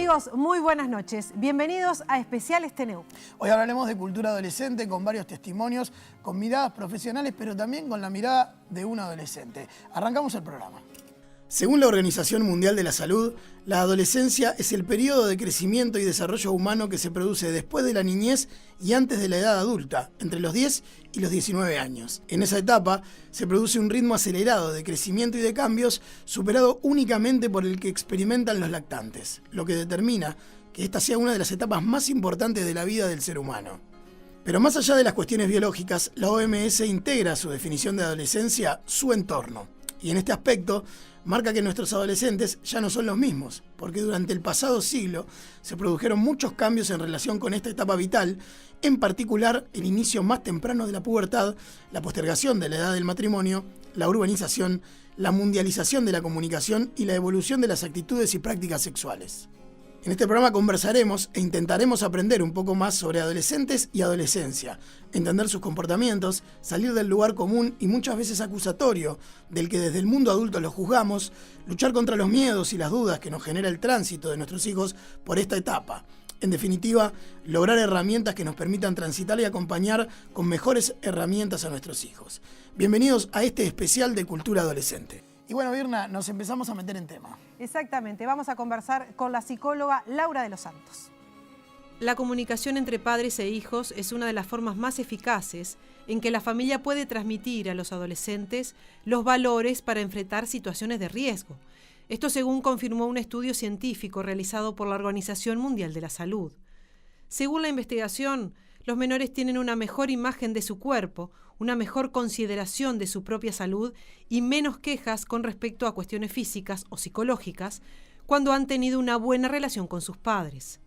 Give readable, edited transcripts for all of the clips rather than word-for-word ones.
Amigos, muy buenas noches. Bienvenidos a Especiales TNU. Hoy hablaremos de cultura adolescente con varios testimonios, con miradas profesionales, pero también con la mirada de un adolescente. Arrancamos el programa. Según la Organización Mundial de la Salud, la adolescencia es el periodo de crecimiento y desarrollo humano que se produce después de la niñez y antes de la edad adulta, entre los 10 y los 19 años. En esa etapa se produce un ritmo acelerado de crecimiento y de cambios superado únicamente por el que experimentan los lactantes, lo que determina que esta sea una de las etapas más importantes de la vida del ser humano. Pero más allá de las cuestiones biológicas, la OMS integra a su definición de adolescencia su entorno. Y en este aspecto marca que nuestros adolescentes ya no son los mismos, porque durante el pasado siglo se produjeron muchos cambios en relación con esta etapa vital, en particular el inicio más temprano de la pubertad, la postergación de la edad del matrimonio, la urbanización, la mundialización de la comunicación y la evolución de las actitudes y prácticas sexuales. En este programa conversaremos e intentaremos aprender un poco más sobre adolescentes y adolescencia, entender sus comportamientos, salir del lugar común y muchas veces acusatorio del que desde el mundo adulto los juzgamos, luchar contra los miedos y las dudas que nos genera el tránsito de nuestros hijos por esta etapa. En definitiva, lograr herramientas que nos permitan transitar y acompañar con mejores herramientas a nuestros hijos. Bienvenidos a este especial de Cultura Adolescente. Y bueno, Virna, nos empezamos a meter en tema. Exactamente, vamos a conversar con la psicóloga Laura de los Santos. La comunicación entre padres e hijos es una de las formas más eficaces en que la familia puede transmitir a los adolescentes los valores para enfrentar situaciones de riesgo. Esto según confirmó un estudio científico realizado por la Organización Mundial de la Salud. Según la investigación, los menores tienen una mejor imagen de su cuerpo, una mejor consideración de su propia salud y menos quejas con respecto a cuestiones físicas o psicológicas cuando han tenido una buena relación con sus padres.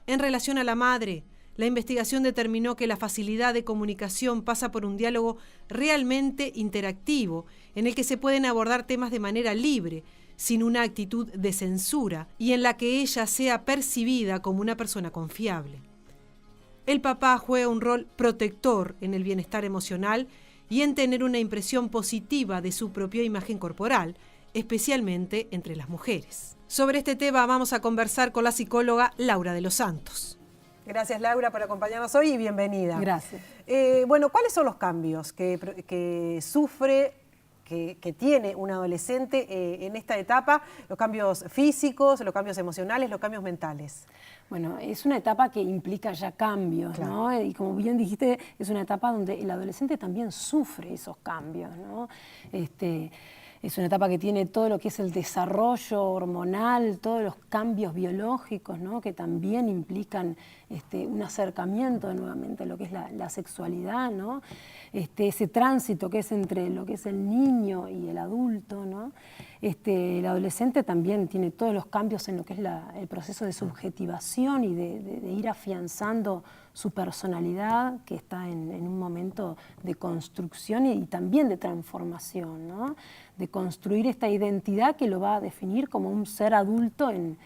En relación a la madre, la investigación determinó que la facilidad de comunicación pasa por un diálogo realmente interactivo, en el que se pueden abordar temas de manera libre, sin una actitud de censura, y en la que ella sea percibida como una persona confiable. El papá juega un rol protector en el bienestar emocional y en tener una impresión positiva de su propia imagen corporal, especialmente entre las mujeres. Sobre este tema vamos a conversar con la psicóloga Laura de los Santos. Gracias, Laura, por acompañarnos hoy y bienvenida. Gracias. Bueno, ¿cuáles son los cambios que sufre, que tiene un adolescente en esta etapa? Los cambios físicos, los cambios emocionales, los cambios mentales. Bueno, es una etapa que implica ya cambios, claro, ¿no? Y como bien dijiste, es una etapa donde el adolescente también sufre esos cambios, ¿no? Es una etapa que tiene todo lo que es el desarrollo hormonal, todos los cambios biológicos, ¿no? Que también implican un acercamiento nuevamente a lo que es la sexualidad, ¿no? Ese tránsito que es entre lo que es el niño y el adulto, ¿no? El adolescente también tiene todos los cambios en lo que es el proceso de subjetivación y de ir afianzando su personalidad, que está en un momento de construcción y también de transformación, ¿no? De construir esta identidad que lo va a definir como un ser adulto en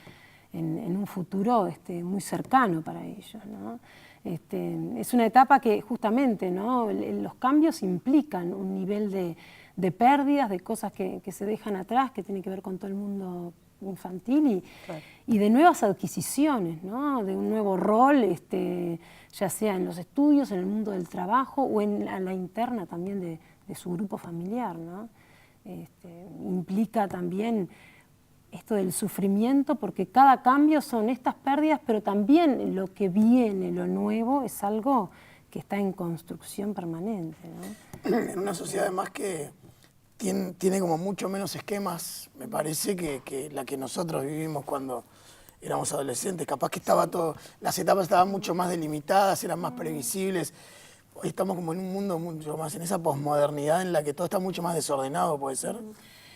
un futuro muy cercano para ellos, ¿no? Es una etapa que justamente, ¿no? Los cambios implican un nivel de pérdidas, de cosas que se dejan atrás, que tiene que ver con todo el mundo infantil claro, y de nuevas adquisiciones, ¿no? De un nuevo rol, ya sea en los estudios, en el mundo del trabajo o en la interna también de su grupo familiar, ¿no? Implica también esto del sufrimiento, porque cada cambio son estas pérdidas, pero también lo que viene, lo nuevo, es algo que está en construcción permanente, ¿no? En una sociedad además que tiene como mucho menos esquemas, me parece, que la que nosotros vivimos cuando éramos adolescentes. Capaz que las etapas estaban mucho más delimitadas, eran más previsibles. Hoy estamos como en un mundo mucho más, en esa posmodernidad en la que todo está mucho más desordenado, ¿puede ser?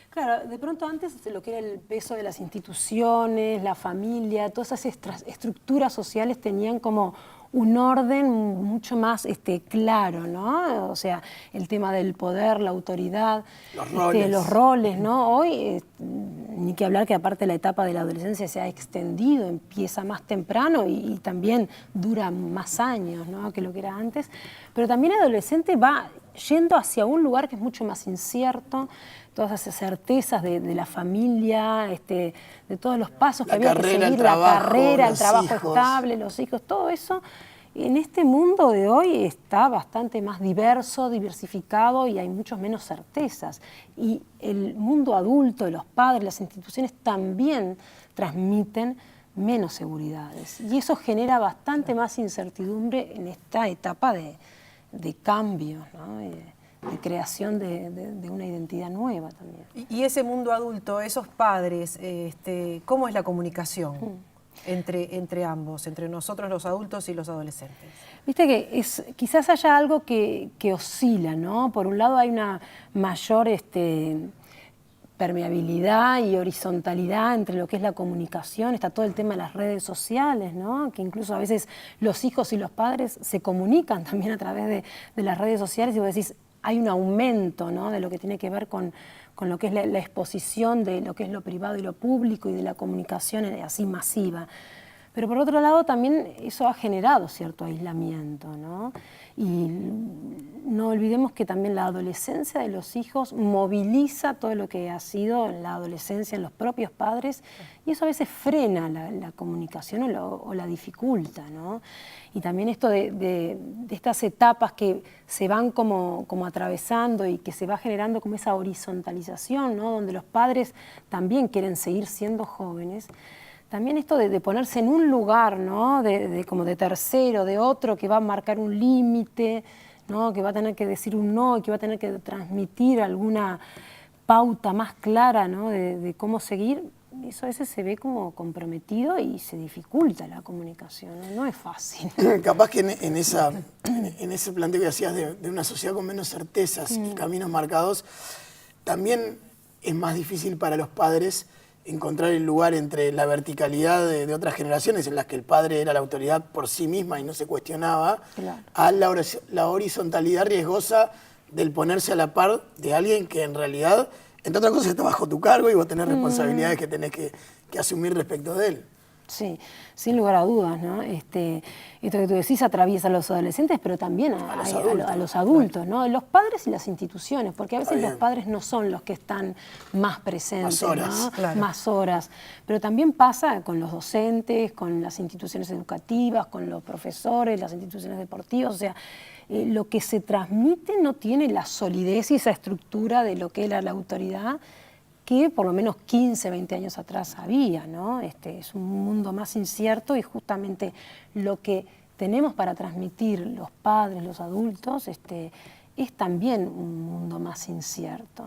Claro, de pronto antes lo que era el peso de las instituciones, la familia, todas esas estructuras sociales tenían como un orden mucho más claro, ¿no? O sea, el tema del poder, la autoridad, los roles, ¿no? Hoy, ni que hablar que aparte la etapa de la adolescencia se ha extendido, empieza más temprano y también dura más años, ¿no? Que lo que era antes. Pero también el adolescente va yendo hacia un lugar que es mucho más incierto, todas esas certezas de la familia, de todos los pasos que La había que carrera, el seguir, trabajo, la carrera, el los trabajo hijos. estable, los hijos, todo eso. En este mundo de hoy está bastante más diverso, diversificado y hay muchos menos certezas. Y el mundo adulto, los padres, las instituciones también transmiten menos seguridades. Y eso genera bastante más incertidumbre en esta etapa de cambio, ¿no? De creación de una identidad nueva también. Y ese mundo adulto, esos padres, ¿cómo es la comunicación entre ambos, entre nosotros los adultos y los adolescentes? Viste que quizás haya algo que oscila, ¿no? Por un lado hay una mayor permeabilidad y horizontalidad entre lo que es la comunicación, está todo el tema de las redes sociales, ¿no? Que incluso a veces los hijos y los padres se comunican también a través de las redes sociales y vos decís, hay un aumento, ¿no? De lo que tiene que ver con lo que es la exposición de lo que es lo privado y lo público y de la comunicación así masiva. Pero por otro lado también eso ha generado cierto aislamiento, ¿no? Y no olvidemos que también la adolescencia de los hijos moviliza todo lo que ha sido la adolescencia en los propios padres y eso a veces frena la comunicación o la dificulta, ¿no? Y también esto de estas etapas que se van como atravesando y que se va generando como esa horizontalización, ¿no? Donde los padres también quieren seguir siendo jóvenes. También esto de ponerse en un lugar, ¿no? Como de tercero, de otro, que va a marcar un límite, ¿no? Que va a tener que decir un no, que va a tener que transmitir alguna pauta más clara, ¿no? de cómo seguir, eso a veces se ve como comprometido y se dificulta la comunicación, no es fácil. Capaz que en ese planteo que hacías de una sociedad con menos certezas y caminos marcados, también es más difícil para los padres encontrar el lugar entre la verticalidad de otras generaciones en las que el padre era la autoridad por sí misma y no se cuestionaba, Claro. a la horizontalidad riesgosa del ponerse a la par de alguien que en realidad, entre otras cosas, está bajo tu cargo y vos tenés responsabilidades que tenés que asumir respecto de él. Sí, sin lugar a dudas, ¿no? Esto que tú decís atraviesa a los adolescentes, pero también a los adultos, ¿no? Los padres y las instituciones, porque a veces los padres no son los que están más presentes, Más horas, ¿no? claro. Más horas. Pero también pasa con los docentes, con las instituciones educativas, con los profesores, las instituciones deportivas, o sea, lo que se transmite no tiene la solidez y esa estructura de lo que era la autoridad que por lo menos 15, 20 años atrás había, ¿no? Es un mundo más incierto y justamente lo que tenemos para transmitir los padres, los adultos, es también un mundo más incierto.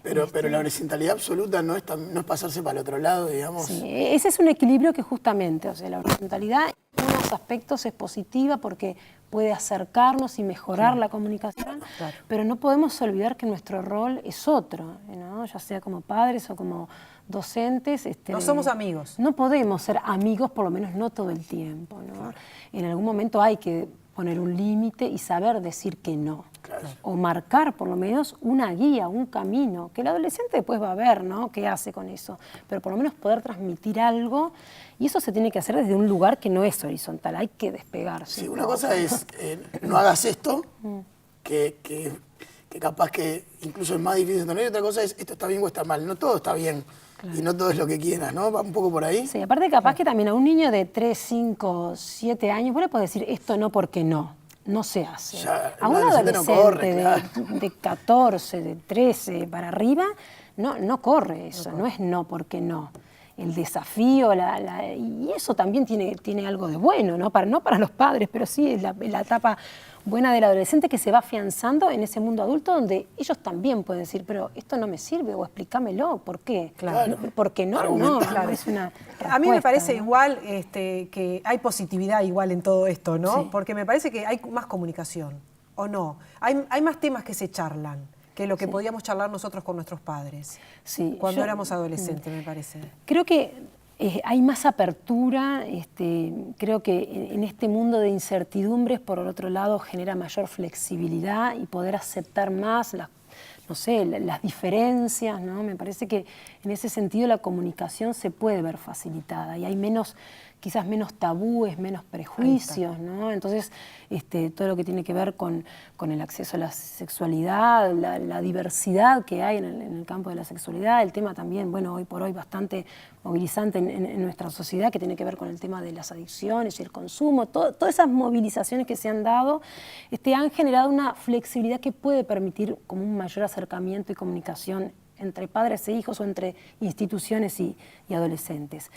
Pero la horizontalidad absoluta no es pasarse para el otro lado, digamos. Sí, ese es un equilibrio que justamente, o sea, la horizontalidad en unos aspectos es positiva porque puede acercarnos y mejorar la comunicación, Claro. pero no podemos olvidar que nuestro rol es otro, ¿no? Ya sea como padres o como docentes. No somos amigos. No podemos ser amigos, por lo menos no todo el tiempo, ¿no? Claro. En algún momento hay que poner un límite y saber decir que no. Claro. O marcar por lo menos una guía, un camino, que el adolescente después va a ver, ¿no? ¿Qué hace con eso? Pero por lo menos poder transmitir algo, y eso se tiene que hacer desde un lugar que no es horizontal, hay que despegarse. Sí, una cosa es no hagas esto, que capaz que incluso es más difícil de entender, y otra cosa es esto está bien o está mal. No todo está bien. Claro. Y no todo es lo que quieras, ¿no? Va un poco por ahí. Sí, aparte capaz que también a un niño de 3, 5, 7 años, vos le podés decir esto no porque no. No se hace. Ya, a un adolescente no corre, claro. de 14, de 13 para arriba, no corre eso, no es no porque no. El desafío, y eso también tiene algo de bueno, no para los padres, pero sí es la etapa buena del adolescente que se va afianzando en ese mundo adulto donde ellos también pueden decir, pero esto no me sirve o explícamelo, ¿por qué? Claro. Porque no, Claro. es una A mí me parece, ¿no? igual que hay positividad igual en todo esto, ¿no? Sí. Porque me parece que hay más comunicación, ¿o no? Hay más temas que se charlan que lo que podíamos charlar nosotros con nuestros padres Sí, cuando éramos adolescentes, me parece. Creo que hay más apertura, creo que en este mundo de incertidumbres, por el otro lado, genera mayor flexibilidad y poder aceptar más las diferencias, ¿no? Me parece que en ese sentido la comunicación se puede ver facilitada y hay menos quizás menos tabúes, menos prejuicios, ¿no? Entonces, todo lo que tiene que ver con el acceso a la sexualidad, la diversidad que hay en el campo de la sexualidad, el tema también, bueno, hoy por hoy bastante movilizante en nuestra sociedad, que tiene que ver con el tema de las adicciones y el consumo, todas esas movilizaciones que se han dado, han generado una flexibilidad que puede permitir como un mayor acercamiento y comunicación entre padres e hijos o entre instituciones y adolescentes.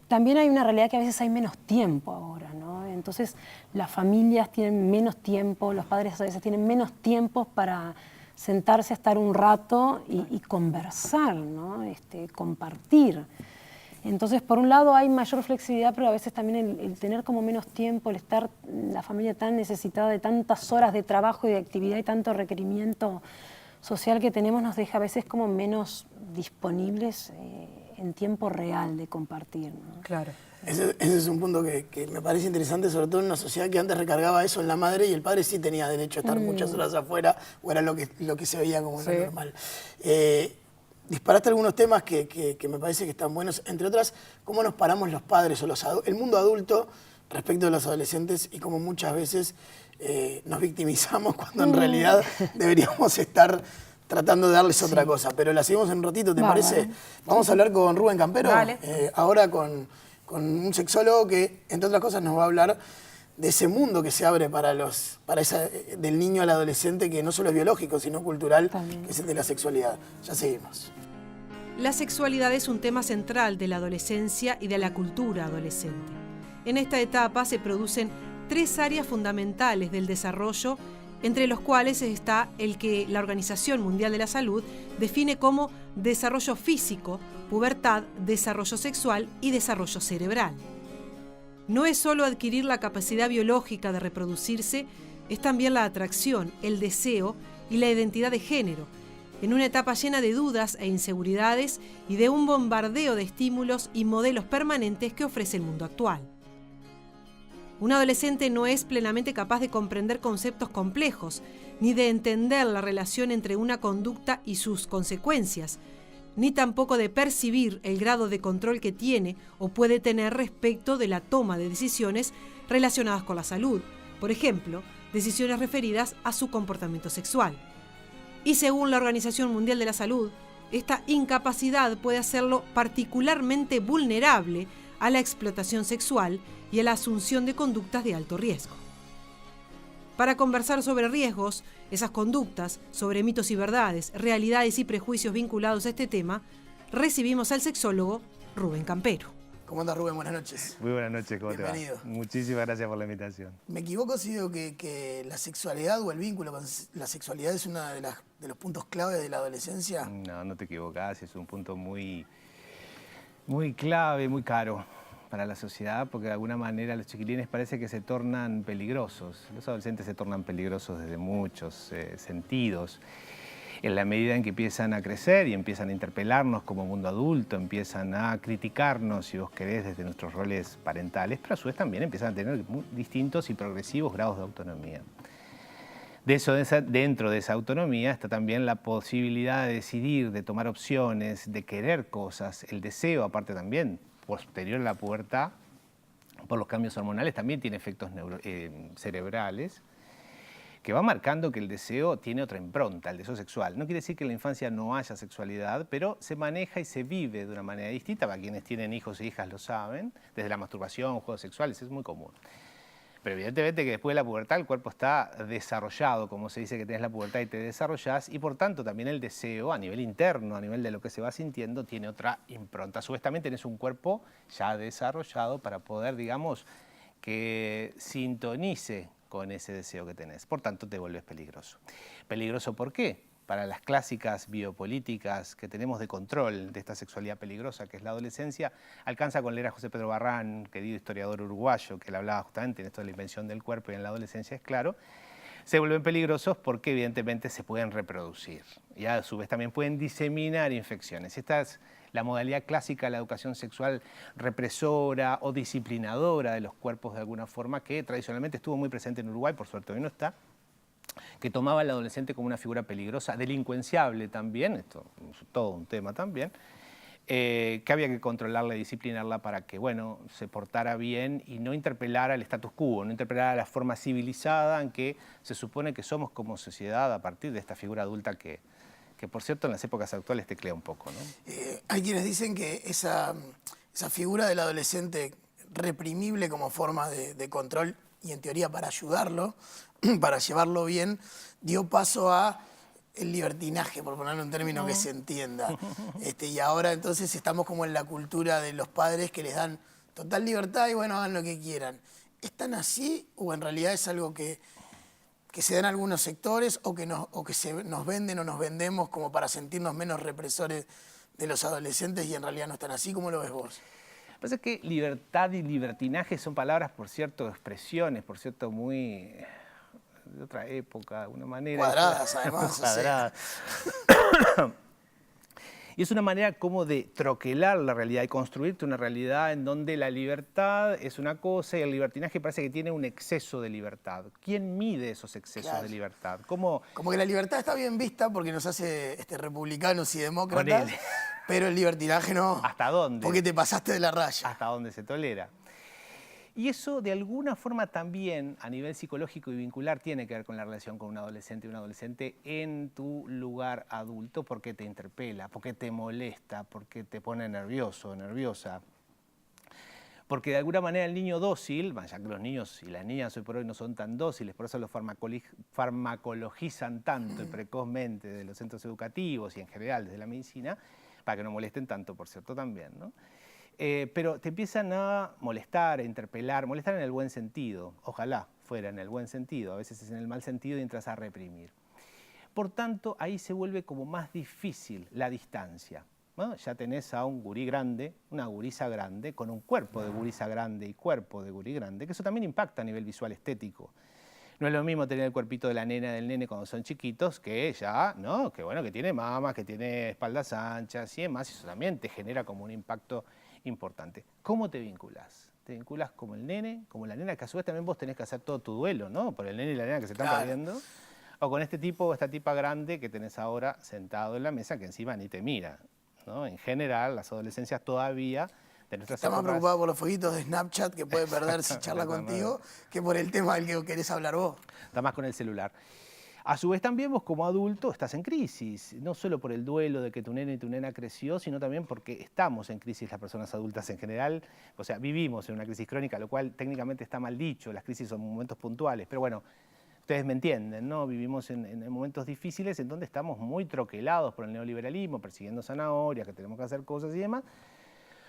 También hay una realidad que a veces hay menos tiempo ahora, ¿no? Entonces las familias tienen menos tiempo, los padres a veces tienen menos tiempo para sentarse a estar un rato y conversar, ¿no? Compartir. Entonces, por un lado hay mayor flexibilidad, pero a veces también el tener como menos tiempo, el estar la familia tan necesitada de tantas horas de trabajo y de actividad y tanto requerimiento social que tenemos nos deja a veces como menos disponibles en tiempo real de compartir, ¿no? Claro. Ese es un punto que me parece interesante, sobre todo en una sociedad que antes recargaba eso en la madre y el padre sí tenía derecho a estar muchas horas afuera, o era lo que se veía como lo normal. Disparaste algunos temas que me parece que están buenos, entre otras, cómo nos paramos los padres o el mundo adulto respecto de los adolescentes y cómo muchas veces nos victimizamos cuando en realidad deberíamos estar tratando de darles otra cosa. Pero la seguimos en un ratito, ¿te parece? Vamos a hablar con Rubén Campero, ahora con un sexólogo que, entre otras cosas, nos va a hablar de ese mundo que se abre del niño al adolescente, que no solo es biológico, sino cultural, que es el de la sexualidad. Ya seguimos. La sexualidad es un tema central de la adolescencia y de la cultura adolescente. En esta etapa se producen 3 áreas fundamentales del desarrollo, entre los cuales está el que la Organización Mundial de la Salud define como desarrollo físico, pubertad, desarrollo sexual y desarrollo cerebral. No es solo adquirir la capacidad biológica de reproducirse, es también la atracción, el deseo y la identidad de género, en una etapa llena de dudas e inseguridades y de un bombardeo de estímulos y modelos permanentes que ofrece el mundo actual. Un adolescente no es plenamente capaz de comprender conceptos complejos, ni de entender la relación entre una conducta y sus consecuencias, ni tampoco de percibir el grado de control que tiene o puede tener respecto de la toma de decisiones relacionadas con la salud, por ejemplo, decisiones referidas a su comportamiento sexual. Y según la Organización Mundial de la Salud, esta incapacidad puede hacerlo particularmente vulnerable a la explotación sexual y a la asunción de conductas de alto riesgo. Para conversar sobre riesgos, esas conductas, sobre mitos y verdades, realidades y prejuicios vinculados a este tema, recibimos al sexólogo Rubén Campero. ¿Cómo andas, Rubén? Buenas noches. Muy buenas noches, ¿cómo Bienvenido. te va? Muchísimas gracias por la invitación. ¿Me equivoco si digo que la sexualidad o el vínculo con la sexualidad es uno de los puntos clave de la adolescencia? No, no te equivocás, es un punto muy clave, muy caro para la sociedad, porque de alguna manera los chiquilines parece que se tornan peligrosos. Los adolescentes se tornan peligrosos desde muchos sentidos. En la medida en que empiezan a crecer y empiezan a interpelarnos como mundo adulto, empiezan a criticarnos, si vos querés, desde nuestros roles parentales, pero a su vez también empiezan a tener distintos y progresivos grados de autonomía. Dentro de esa autonomía está también la posibilidad de decidir, de tomar opciones, de querer cosas, el deseo, aparte también, posterior a la pubertad, por los cambios hormonales, también tiene efectos cerebrales, que va marcando que el deseo tiene otra impronta, el deseo sexual. No quiere decir que en la infancia no haya sexualidad, pero se maneja y se vive de una manera distinta. Para quienes tienen hijos e hijas lo saben, desde la masturbación, juegos sexuales, es muy común. Pero evidentemente que después de la pubertad el cuerpo está desarrollado, como se dice que tenés la pubertad y te desarrollás, y por tanto también el deseo a nivel interno, a nivel de lo que se va sintiendo, tiene otra impronta. A su vez también tenés un cuerpo ya desarrollado para poder, digamos, que sintonice con ese deseo que tenés. Por tanto, te vuelves peligroso. ¿Peligroso por qué? Para las clásicas biopolíticas que tenemos de control de esta sexualidad peligrosa que es la adolescencia, alcanza con leer a José Pedro Barrán, querido historiador uruguayo, que le hablaba justamente en esto de la invención del cuerpo y en la adolescencia, es claro. Se vuelven peligrosos porque evidentemente se pueden reproducir y a su vez también pueden diseminar infecciones. Esta es la modalidad clásica de la educación sexual represora o disciplinadora de los cuerpos de alguna forma, que tradicionalmente estuvo muy presente en Uruguay, por suerte hoy no está, que tomaba al adolescente como una figura peligrosa, delincuenciable también, esto es todo un tema también, que había que controlarla y disciplinarla para que, bueno, se portara bien y no interpelara el status quo, no interpelara la forma civilizada en que se supone que somos como sociedad a partir de esta figura adulta que por cierto en las épocas actuales teclea un poco, ¿no? Hay quienes dicen que esa figura del adolescente reprimible como forma de control y en teoría para ayudarlo, para llevarlo bien, dio paso a el libertinaje, por ponerle un término que se entienda. Y ahora entonces estamos como en la cultura de los padres que les dan total libertad y bueno, hagan lo que quieran. ¿Es tan así o en realidad es algo que se da en algunos sectores o que nos venden o nos vendemos como para sentirnos menos represores de los adolescentes y en realidad no están así? ¿Cómo lo ves vos? Lo que pasa es que libertad y libertinaje son palabras, por cierto, expresiones, por cierto, muy de otra época, de alguna manera. Cuadradas, además. Cuadradas. Y es una manera como de troquelar la realidad y construirte una realidad en donde la libertad es una cosa y el libertinaje parece que tiene un exceso de libertad. ¿Quién mide esos excesos de libertad? ¿Cómo? Como que la libertad está bien vista porque nos hace republicanos y demócratas, Ponele. pero el libertinaje no. ¿Hasta dónde? Porque te pasaste de la raya. Hasta dónde se tolera. Y eso de alguna forma también a nivel psicológico y vincular tiene que ver con la relación con un adolescente en tu lugar adulto porque te interpela, porque te molesta, porque te pone nervioso o nerviosa. Porque de alguna manera el niño dócil, ya que los niños y las niñas hoy por hoy no son tan dóciles, por eso los farmacologizan tanto y precozmente de los centros educativos y en general desde la medicina, para que no molesten tanto, por cierto, también, ¿no? Pero te empiezan a molestar, a interpelar, molestar en el buen sentido, ojalá fuera en el buen sentido, a veces es en el mal sentido y entras a reprimir. Por tanto, ahí se vuelve como más difícil la distancia, ¿no? Ya tenés a un gurí grande, una gurisa grande, con un cuerpo de gurisa grande y cuerpo de gurí grande, que eso también impacta a nivel visual estético. No es lo mismo tener el cuerpito de la nena del nene cuando son chiquitos que ya, ¿no? Que bueno, que tiene mamas, que tiene espaldas anchas y demás, y eso también te genera como un impacto importante. ¿Cómo te vinculas? Te vinculas como el nene, como la nena, que a su vez también vos tenés que hacer todo tu duelo, ¿no? Por el nene y la nena que se están perdiendo. O con este tipo o esta tipa grande que tenés ahora sentado en la mesa que encima ni te mira, ¿no? En general, las adolescencias todavía de nuestras Está más épocas, preocupado por los fueguitos de Snapchat que puede perder si charla contigo que por el tema del que querés hablar vos. está más con el celular. A su vez también vos como adulto estás en crisis, no solo por el duelo de que tu nene y tu nena creció, sino también porque estamos en crisis las personas adultas en general, o sea, vivimos en una crisis crónica, lo cual técnicamente está mal dicho, las crisis son momentos puntuales, pero bueno, ustedes me entienden, ¿no? Vivimos en momentos difíciles en donde estamos muy troquelados por el neoliberalismo, persiguiendo zanahorias, que tenemos que hacer cosas y demás.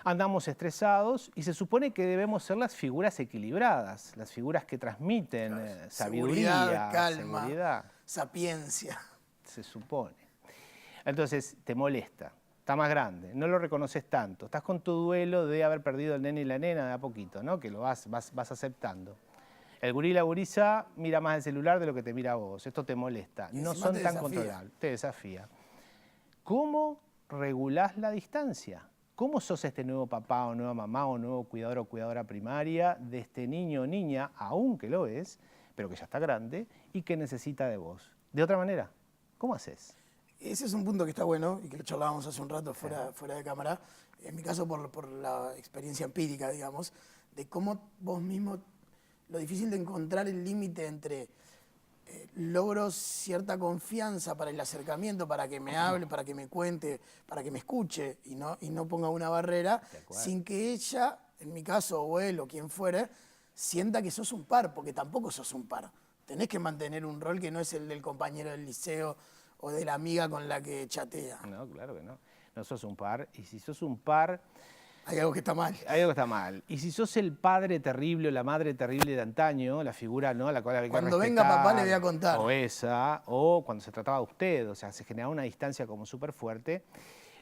Andamos estresados y se supone que debemos ser las figuras equilibradas, las figuras que transmiten sabiduría, Seguridad, calma, seguridad. sapiencia. Se supone. Entonces te molesta, está más grande, no lo reconoces tanto, estás con tu duelo de haber perdido el nene y la nena de a poquito, ¿no? Que lo vas aceptando. El gurí y la gurisa mira más el celular de lo que te mira a vos, esto te molesta, no son tan controlables, te desafía. ¿Cómo regulás la distancia? ¿Cómo sos este nuevo papá o nueva mamá o nuevo cuidador o cuidadora primaria de este niño o niña, aunque lo es, pero que ya está grande y que necesita de vos? De otra manera, ¿cómo haces? Ese es un punto que está bueno y que lo charlábamos hace un rato fuera de cámara. En mi caso, por la experiencia empírica, digamos, de cómo vos mismo, lo difícil de encontrar el límite entre logro cierta confianza para el acercamiento, para que me hable, para que me cuente, para que me escuche y no ponga una barrera, sin que ella, en mi caso, o él o quien fuere, sienta que sos un par, porque tampoco sos un par. Tenés que mantener un rol que no es el del compañero del liceo o de la amiga con la que chatea. No, claro que no. No sos un par. Y si sos un par, hay algo que está mal. hay algo que está mal. Y si sos el padre terrible o la madre terrible de antaño, la figura, ¿no?, a la cual había que Cuando respetar, venga papá le voy a contar. O esa, o cuando se trataba de usted, o sea, se generaba una distancia como súper fuerte.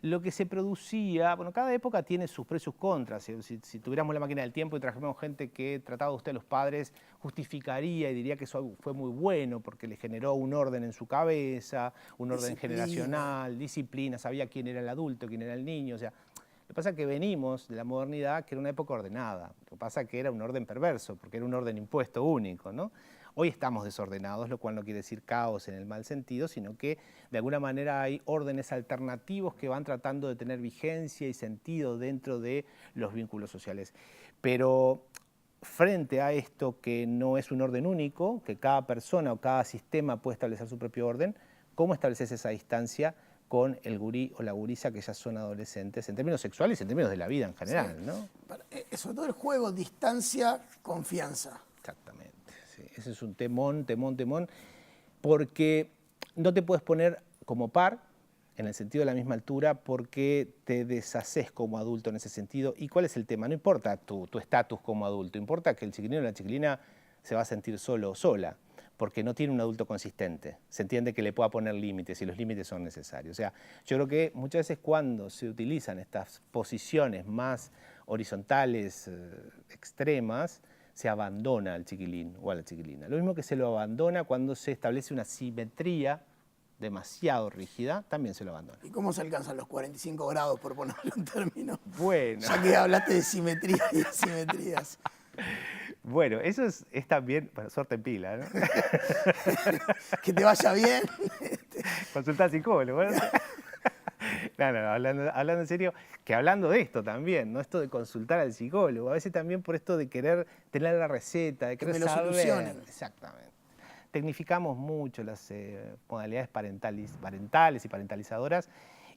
Lo que se producía, bueno, cada época tiene sus pros y sus contras. Si tuviéramos la máquina del tiempo y trajéramos gente que trataba de usted a los padres, justificaría y diría que eso fue muy bueno porque le generó un orden en su cabeza, un orden generacional, disciplina, sabía quién era el adulto, quién era el niño, o sea. Lo que pasa es que venimos de la modernidad, que era una época ordenada. Lo que pasa es que era un orden perverso, porque era un orden impuesto único, ¿no? Hoy estamos desordenados, lo cual no quiere decir caos en el mal sentido, sino que de alguna manera hay órdenes alternativos que van tratando de tener vigencia y sentido dentro de los vínculos sociales. Pero frente a esto que no es un orden único, que cada persona o cada sistema puede establecer su propio orden, ¿cómo estableces esa distancia con el gurí o la gurisa que ya son adolescentes, en términos sexuales y en términos de la vida en general, Sí. ¿no? Sobre todo el juego, distancia, confianza. Exactamente, sí. Ese es un temón, porque no te puedes poner como par, en el sentido de la misma altura, porque te deshaces como adulto en ese sentido. ¿Y cuál es el tema? No importa tu estatus como adulto, importa que el chiquilino o la chiquilina se va a sentir solo o sola, porque no tiene un adulto consistente. Se entiende que le pueda poner límites y los límites son necesarios. O sea, yo creo que muchas veces cuando se utilizan estas posiciones más horizontales, extremas, se abandona al chiquilín o a la chiquilina. Lo mismo que se lo abandona cuando se establece una simetría demasiado rígida, también se lo abandona. ¿Y cómo se alcanzan los 45 grados, por ponerlo en términos? Bueno. Ya que hablaste de simetría y asimetrías. Bueno, eso es también, bueno, suerte en pila, ¿no? Que te vaya bien. Consulta al psicólogo, ¿no? No, hablando en serio, que hablando de esto también, ¿no? Esto de consultar al psicólogo, a veces también por esto de querer tener la receta, de querer que me lo saber. solucionen. Exactamente. Tecnificamos mucho las modalidades parentales y parentalizadoras.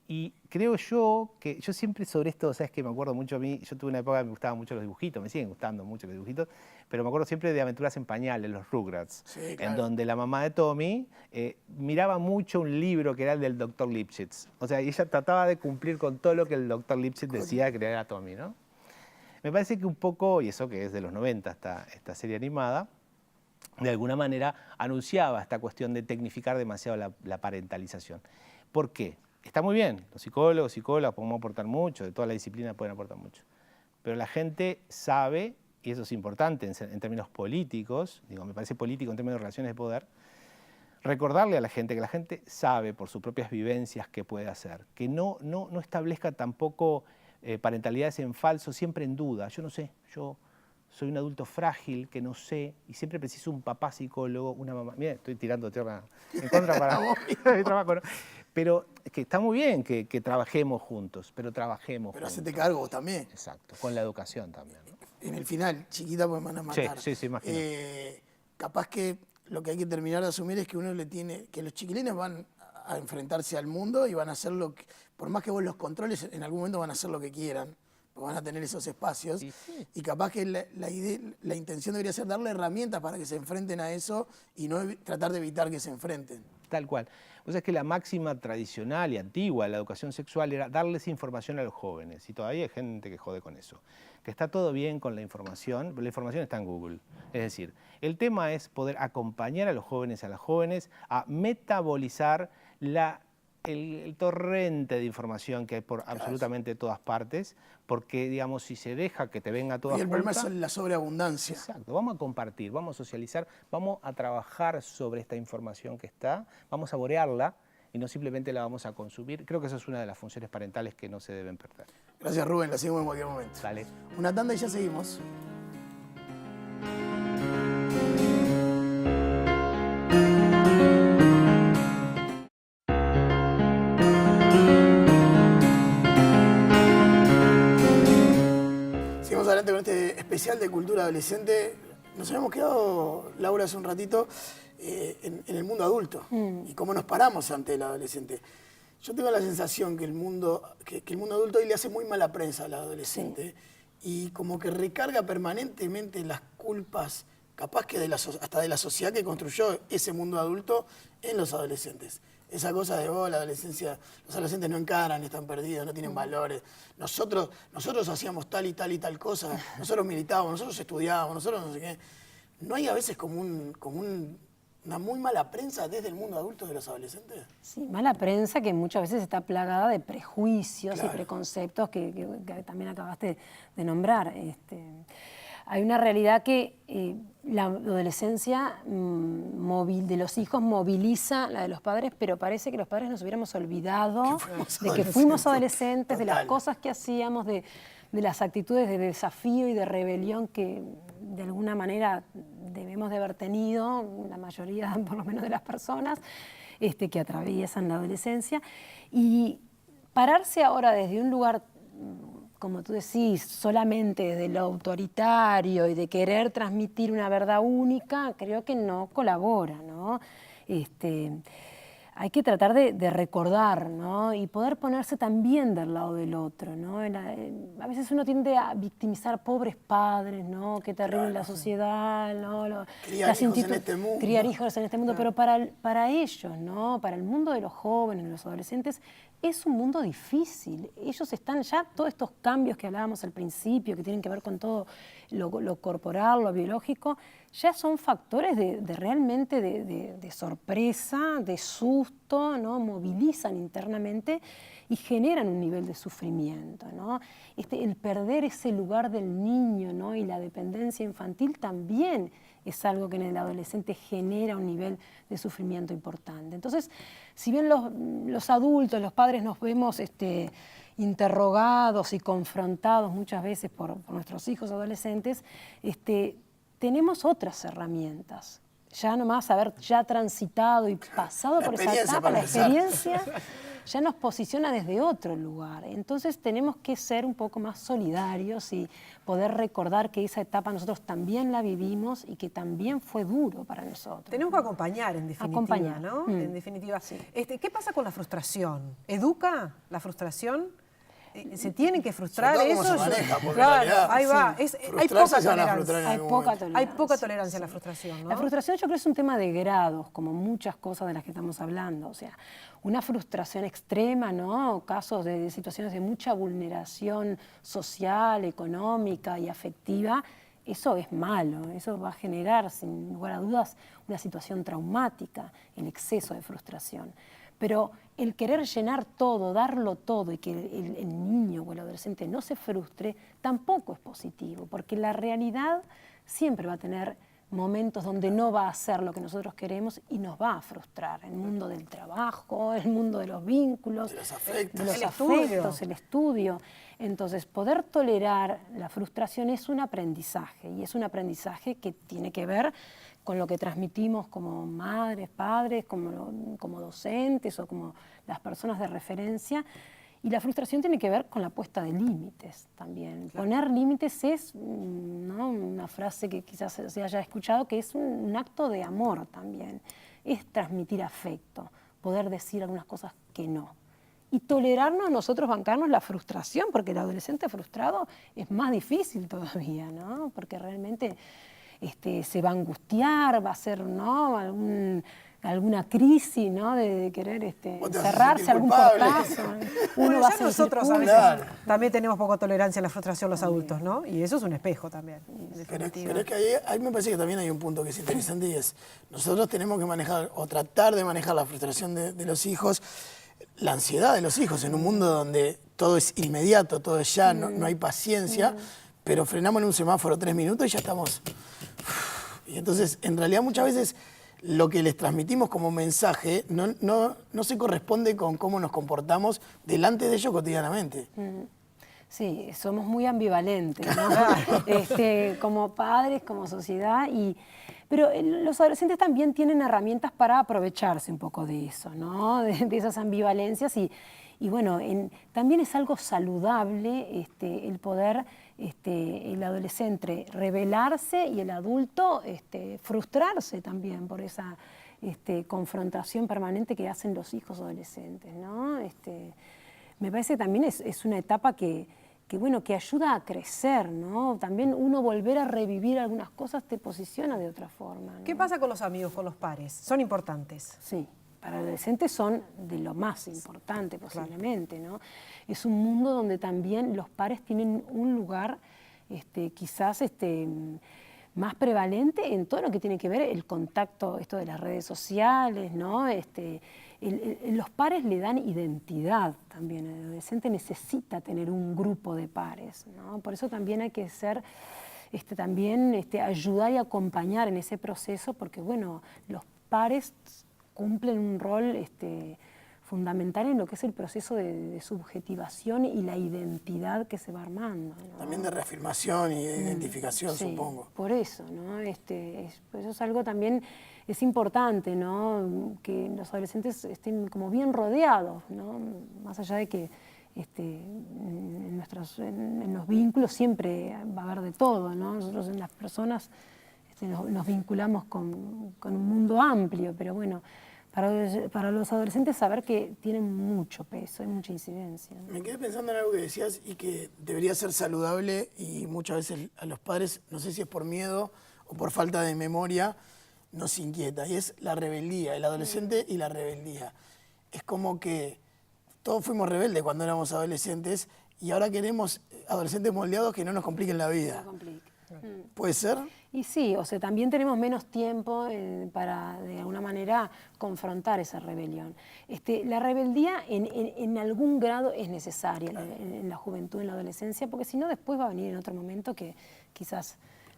Y creo yo que yo siempre sobre esto, sabes que me acuerdo mucho a mí, yo tuve una época que me gustaban mucho los dibujitos, me siguen gustando mucho los dibujitos, pero me acuerdo siempre de Aventuras en Pañales, los Rugrats, Sí, claro. en donde la mamá de Tommy miraba mucho un libro que era el del Dr. Lipschitz. O sea, y ella trataba de cumplir con todo lo que el Dr. Lipschitz decía que era Tommy, ¿no? Me parece que un poco, y eso que es de los 90 esta serie animada, de alguna manera anunciaba esta cuestión de tecnificar demasiado la parentalización. ¿Por qué? Está muy bien, los psicólogos, psicólogas podemos aportar mucho, de todas las disciplinas pueden aportar mucho. Pero la gente sabe, y eso es importante en términos políticos, digo, me parece político en términos de relaciones de poder, recordarle a la gente que la gente sabe por sus propias vivencias qué puede hacer, que no establezca tampoco parentalidades en falso, siempre en duda. Yo no sé, yo soy un adulto frágil que no sé y siempre preciso un papá psicólogo, una mamá. Mira, estoy tirando tierra en contra para mi trabajo, ¿no? Pero que está muy bien que trabajemos juntos, pero trabajemos Pero juntos. hacete cargo vos también. Exacto, con la educación también, ¿no? En el final, chiquita, pues me van a matar. Sí, imagino. Capaz que lo que hay que terminar de asumir es que uno le tiene, que los chiquilines van a enfrentarse al mundo y van a hacer lo que, por más que vos los controles, en algún momento van a hacer lo que quieran, porque van a tener esos espacios. Sí, sí. Y capaz que la intención debería ser darle herramientas para que se enfrenten a eso y no tratar de evitar que se enfrenten. Tal cual. O sea, es que la máxima tradicional y antigua de la educación sexual era darles información a los jóvenes. Y todavía hay gente que jode con eso. Que está todo bien con la información, pero la información está en Google. Es decir, el tema es poder acompañar a los jóvenes y a las jóvenes a metabolizar el torrente de información que hay por absolutamente todas partes, porque, digamos, si se deja que te venga toda Y el problema junta, es la sobreabundancia. exacto, vamos a compartir, vamos a socializar, vamos a trabajar sobre esta información que está, vamos a saborearla y no simplemente la vamos a consumir. Creo que esa es una de las funciones parentales que no se deben perder. Gracias, Rubén, la seguimos en cualquier momento. Dale. Una tanda y ya seguimos. Seguimos adelante con este especial de cultura adolescente. Nos habíamos quedado, Laura, hace un ratito, en el mundo adulto y cómo nos paramos ante el adolescente. Yo tengo la sensación que el mundo adulto hoy le hace muy mala prensa al adolescente y como que recarga permanentemente las culpas, capaz que hasta de la sociedad que construyó ese mundo adulto en los adolescentes. Esa cosa de, la adolescencia, los adolescentes no encaran, están perdidos, no tienen valores. Nosotros hacíamos tal y tal y tal cosa, nosotros militábamos, nosotros estudiábamos, nosotros no sé qué. ¿No hay a veces como una muy mala prensa desde el mundo adulto de los adolescentes? Sí, mala prensa que muchas veces está plagada de prejuicios Claro. y preconceptos que también acabaste de nombrar. Hay una realidad que la adolescencia de los hijos moviliza la de los padres, pero parece que los padres nos hubiéramos olvidado de que fuimos adolescentes, de las Total. cosas que hacíamos, de de las actitudes de desafío y de rebelión que de alguna manera debemos de haber tenido, la mayoría por lo menos de las personas que atraviesan la adolescencia, y pararse ahora desde un lugar, como tú decís, solamente desde lo autoritario y de querer transmitir una verdad única, creo que no colabora, ¿no? Hay que tratar de recordar, ¿no? Y poder ponerse también del lado del otro, ¿no? A veces uno tiende a victimizar pobres padres, ¿no? Qué terrible la sociedad, ¿no? Criar hijos en este mundo. Criar hijos en este mundo, pero para ellos, ¿no? Para el mundo de los jóvenes, de los adolescentes, es un mundo difícil. Ellos están ya, todos estos cambios que hablábamos al principio, que tienen que ver con todo lo corporal, lo biológico, ya son factores realmente de sorpresa, de susto, ¿no? Movilizan internamente y generan un nivel de sufrimiento, ¿no? El perder ese lugar del niño, ¿no? Y la dependencia infantil también es algo que en el adolescente genera un nivel de sufrimiento importante. Entonces, si bien los adultos, los padres nos vemos interrogados y confrontados muchas veces por nuestros hijos adolescentes, tenemos otras herramientas. Ya nomás haber ya transitado y pasado por esa etapa, la experiencia ya nos posiciona desde otro lugar. Entonces tenemos que ser un poco más solidarios y poder recordar que esa etapa nosotros también la vivimos y que también fue duro para nosotros. Tenemos que acompañar, en definitiva, ¿no? En definitiva. Sí. ¿Qué pasa con la frustración? ¿Educa la frustración? ¿Se tienen que frustrar ¿Cómo eso? se maneja? Porque Claro, en realidad, ahí va. Hay poca tolerancia. Hay poca tolerancia a la frustración, ¿no? La frustración yo creo que es un tema de grados, como muchas cosas de las que estamos hablando. O sea, una frustración extrema, ¿no? Casos de situaciones de mucha vulneración social, económica y afectiva, eso es malo, eso va a generar, sin lugar a dudas, una situación traumática, el exceso de frustración. Pero el querer llenar todo, darlo todo y que el niño o el adolescente no se frustre, tampoco es positivo, porque la realidad siempre va a tener momentos donde no va a hacer lo que nosotros queremos y nos va a frustrar. El mundo del trabajo, el mundo de los vínculos, de los afectos, el estudio. Entonces, poder tolerar la frustración es un aprendizaje, y es un aprendizaje que tiene que ver con lo que transmitimos como madres, padres, como docentes o como las personas de referencia. Y la frustración tiene que ver con la puesta de límites también. Claro. Poner límites es, ¿no?, una frase que quizás se haya escuchado, que es un acto de amor también. Es transmitir afecto, poder decir algunas cosas que no. Y tolerarnos nosotros, bancarnos la frustración, porque el adolescente frustrado es más difícil todavía, ¿no? Porque realmente se va a angustiar, va a ser, ¿no?, alguna crisis, ¿no?, de querer cerrarse algún portazo. Uno va a nosotros a veces también tenemos poca tolerancia a la frustración los adultos, ¿no? Y eso es un espejo también. Pero es que ahí me parece que también hay un punto que es interesante, y es, nosotros tenemos que manejar o tratar de manejar la frustración de los hijos, la ansiedad de los hijos en un mundo donde todo es inmediato, todo es ya, no hay paciencia, pero frenamos en un semáforo 3 minutos y ya estamos. Y entonces, en realidad, muchas veces lo que les transmitimos como mensaje no se corresponde con cómo nos comportamos delante de ellos cotidianamente. Sí, somos muy ambivalentes, ¿no? Como padres, como sociedad, pero los adolescentes también tienen herramientas para aprovecharse un poco de eso, ¿no? De esas ambivalencias y bueno, también es algo saludable el poder, el adolescente rebelarse y el adulto frustrarse también por esa confrontación permanente que hacen los hijos adolescentes, ¿no? Me parece que también es una etapa que ayuda a crecer, ¿no? También uno volver a revivir algunas cosas te posiciona de otra forma, ¿no? ¿Qué pasa con los amigos, con los pares? ¿Son importantes? Sí. Para adolescentes son de lo más importante posiblemente, ¿no? Es un mundo donde también los pares tienen un lugar quizás más prevalente en todo lo que tiene que ver el contacto, esto de las redes sociales, ¿no? Los pares le dan identidad también. El adolescente necesita tener un grupo de pares, ¿no? Por eso también hay que ser, ayudar y acompañar en ese proceso, porque bueno, los pares cumplen un rol fundamental en lo que es el proceso de subjetivación y la identidad que se va armando, ¿no? También de reafirmación y de identificación, Sí, supongo. por eso, ¿no? Pues eso es algo también, es importante, ¿no? Que los adolescentes estén como bien rodeados, ¿no? Más allá de que en los vínculos siempre va a haber de todo, ¿no? Nosotros en las personas nos vinculamos con un mundo amplio, pero bueno, para los adolescentes saber que tienen mucho peso, hay mucha incidencia, ¿no? Me quedé pensando en algo que decías y que debería ser saludable y muchas veces a los padres, no sé si es por miedo o por falta de memoria, nos inquieta, y es la rebeldía, el adolescente y la rebeldía. Es como que todos fuimos rebeldes cuando éramos adolescentes y ahora queremos adolescentes moldeados que no nos compliquen la vida. ¿Puede ser? Y sí, o sea, también tenemos menos tiempo para, de alguna manera, confrontar esa rebelión. La rebeldía en algún grado es necesaria en la juventud, en la adolescencia, porque si no después va a venir en otro momento que quizás